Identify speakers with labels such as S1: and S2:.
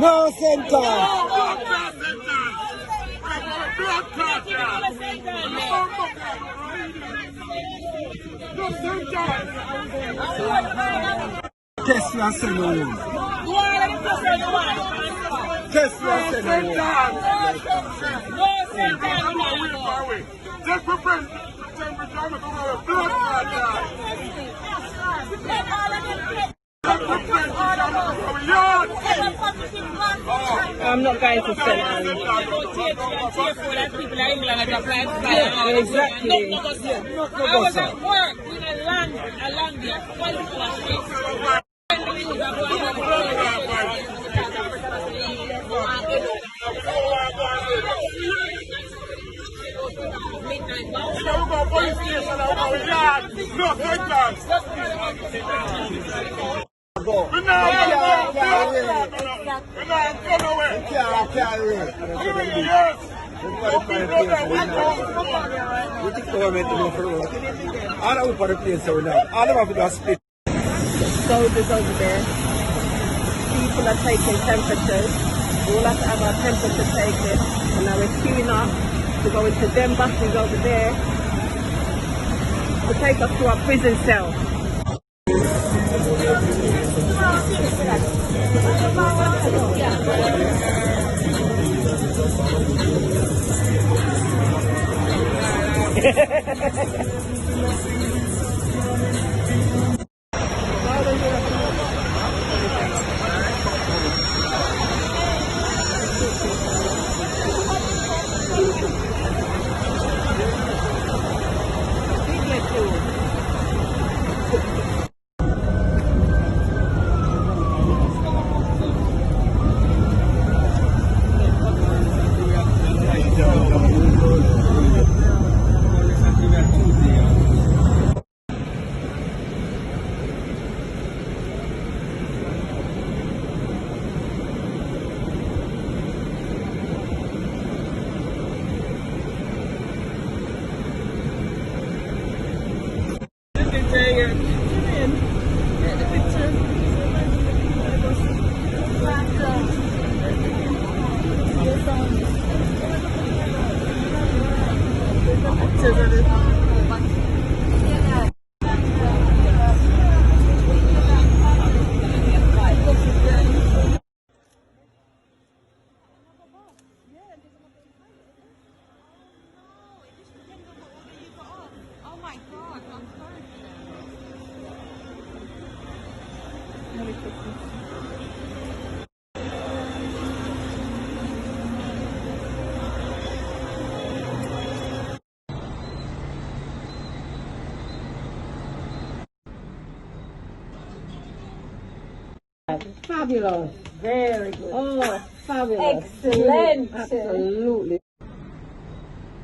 S1: No sentence. Test your son home. Test your son home.
S2: Just prevent
S3: I'm not going to send exactly.
S2: I was at work in a land there.
S3: Soldiers over there. People are taking temperatures. We all have to have our temperature taken. And now we're queuing up to go into them buses over there to take us to our prison cell.
S4: Fabulous. Very good.
S3: Oh, fabulous.
S4: Excellent.
S3: Absolutely.